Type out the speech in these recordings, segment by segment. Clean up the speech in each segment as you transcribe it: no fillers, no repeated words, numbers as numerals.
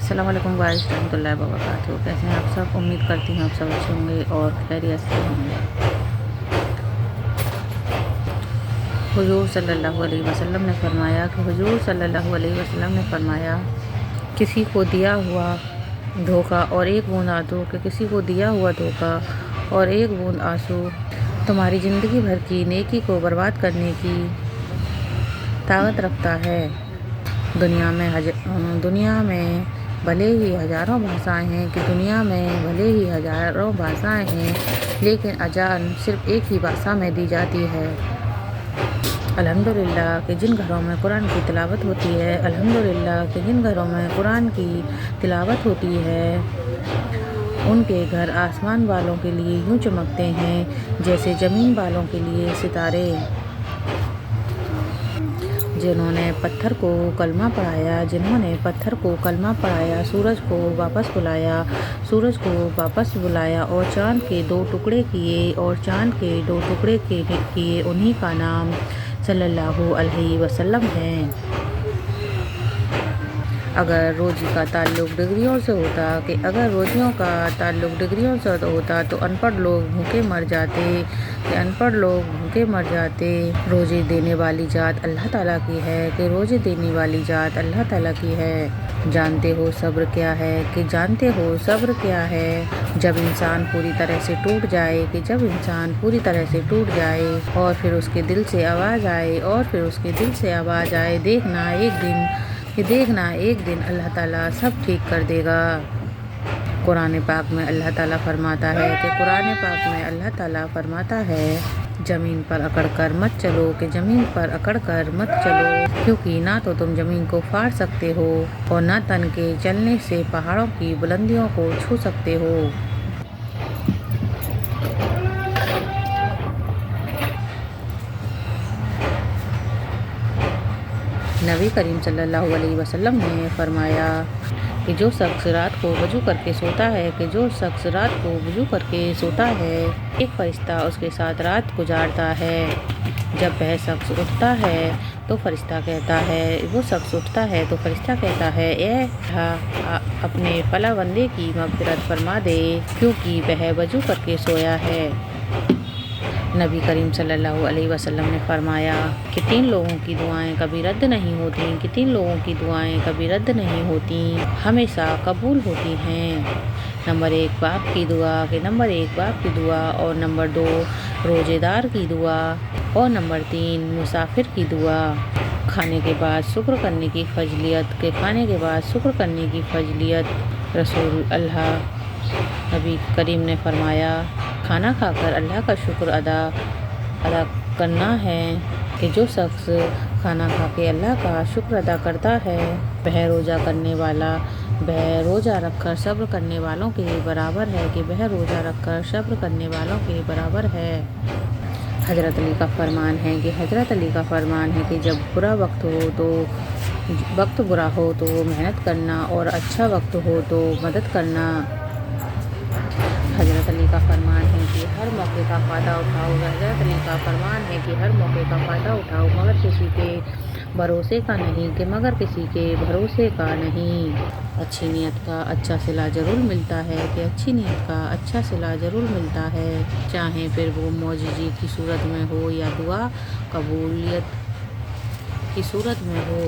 السلام علیکم وعلیکم ورحمۃ اللہ وبرکاتہ۔ کیسے ہیں آپ سب؟ امید کرتی ہوں آپ سب اچھے ہوں گے اور خیریت سے ہوں گے۔ حضور صلی اللہ علیہ وسلم نے فرمایا کسی کو دیا ہوا دھوکہ اور ایک بوند آنسو تمہاری زندگی بھر کی نیکی کو برباد کرنے کی طاقت رکھتا ہے۔ دنیا میں بھلے ہی ہزاروں بھاشائیں ہیں لیکن اذان صرف ایک ہی بھاشا میں دی جاتی ہے۔ الحمدللہ کہ جن گھروں میں قرآن کی تلاوت ہوتی ہے ان کے گھر آسمان والوں کے لیے یوں چمکتے ہیں جیسے زمین والوں کے لیے ستارے۔ جنہوں نے پتھر کو کلمہ پڑھایا، سورج کو واپس بلایا اور چاند کے 2 ٹکڑے کیے انہی کا نام صلی اللہ علیہ وسلم ہے۔ اگر روزیوں کا تعلق ڈگریوں سے ہوتا تو ان پڑھ لوگ بھوکے مر جاتے۔ روزی دینے والی ذات اللہ تعالیٰ کی ہے۔ جانتے ہو صبر کیا ہے؟ جب انسان پوری طرح سے ٹوٹ جائے اور پھر اس کے دل سے آواز آئے دیکھنا ایک دن اللہ تعالیٰ سب ٹھیک کر دے گا۔ قرآن پاک میں اللہ تعالیٰ فرماتا ہے زمین پر اکڑ کر مت چلو کیونکہ نہ تو تم زمین کو پھاڑ سکتے ہو اور نہ تن کے چلنے سے پہاڑوں کی بلندیوں کو چھو سکتے ہو۔ نبی کریم صلی اللہ علیہ وسلم نے فرمایا کہ جو شخص رات کو وضو کر کے سوتا ہے ایک فرشتہ اس کے ساتھ رات گزارتا ہے۔ جب وہ شخص اٹھتا ہے تو فرشتہ کہتا ہے اے اللہ اپنے فلاں بندے کی مغفرت فرما دے کیونکہ وہ وضو کر کے سویا ہے۔ نبی کریم صلی اللہ علیہ وسلم نے فرمایا کہ 3 لوگوں کی دعائیں کبھی رد نہیں ہوتی، ہمیشہ قبول ہوتی ہیں۔ نمبر 1 باپ کی دعا اور نمبر 2 روزے دار کی دعا اور نمبر 3 مسافر کی دعا۔ کھانے کے بعد شکر کرنے کی فضیلت رسول اللہ نبی کریم نے فرمایا کھانا کھا کر اللہ کا شکر ادا کرنا ہے کہ جو شخص کھانا کھا کے اللہ کا شکر ادا کرتا ہے وہ روزہ رکھ کر صبر کرنے والوں کے برابر ہے۔ حضرت علی کا فرمان ہے کہ جب وقت برا ہو تو محنت کرنا اور اچھا وقت ہو تو مدد کرنا۔ حضرت علی کا فرمان ہے کہ ہر موقع کا فائدہ اٹھاؤ مگر کسی کے بھروسے کا نہیں۔ اچھی نیت کا اچھا صلہ ضرور ملتا ہے چاہے پھر وہ معجزے کی صورت میں ہو یا دعا قبولیت کی صورت میں ہو۔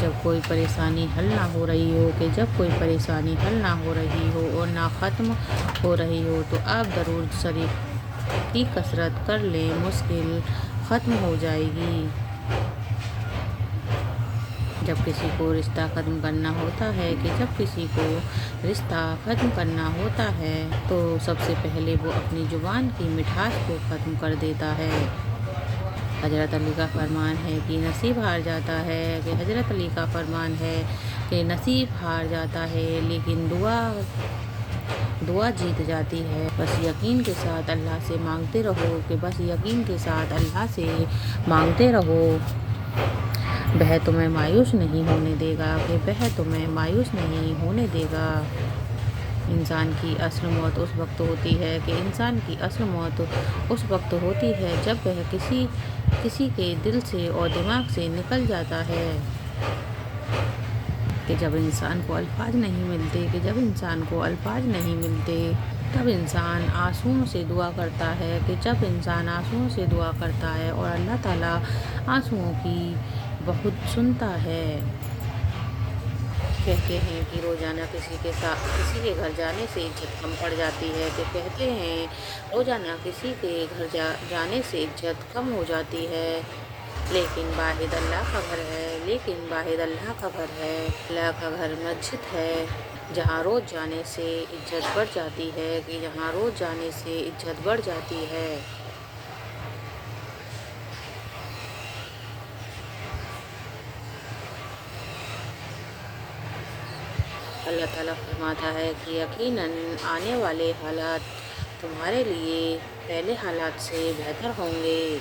جب کوئی پریشانی حل نہ ہو رہی ہو اور نہ ختم ہو رہی ہو تو آپ درود شریف کی کثرت کر لیں، مشکل ختم ہو جائے گی۔ جب کسی کو رشتہ ختم کرنا ہوتا ہے تو سب سے پہلے وہ اپنی زبان کی مٹھاس کو ختم کر دیتا ہے۔ حضرت علی کا فرمان ہے کہ نصیب ہار جاتا ہے لیکن دعا جیت جاتی ہے۔ بس یقین کے ساتھ اللہ سے مانگتے رہو وہ تمہیں مایوس نہیں ہونے دے گا۔ انسان کی اصل موت اس وقت ہوتی ہے جب وہ کسی کے دل سے اور دماغ سے نکل جاتا ہے۔ کہ جب انسان کو الفاظ نہیں ملتے تب انسان آنسوؤں سے دعا کرتا ہے اور اللہ تعالیٰ آنسوؤں کی بہت سنتا ہے۔ کہتے ہیں کہ روزانہ کسی کے گھر جانے سے عزت کم پڑ جاتی ہے ہو جاتی ہے، لیکن واحد اللہ کا گھر ہے۔ اللہ کا گھر مسجد ہے، جہاں روز جانے سے عزت بڑھ جاتی ہے۔ اللہ تعالیٰ فرماتا ہے کہ یقیناً آنے والے حالات تمہارے لیے پہلے حالات سے بہتر ہوں گے۔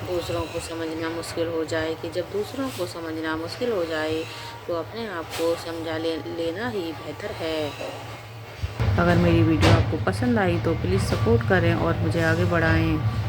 دوسروں کو سمجھنا مشکل ہو جائے تو اپنے آپ کو سمجھا لینا ہی بہتر ہے۔ اگر میری ویڈیو آپ کو پسند آئی تو پلیز سپورٹ کریں اور مجھے آگے بڑھائیں۔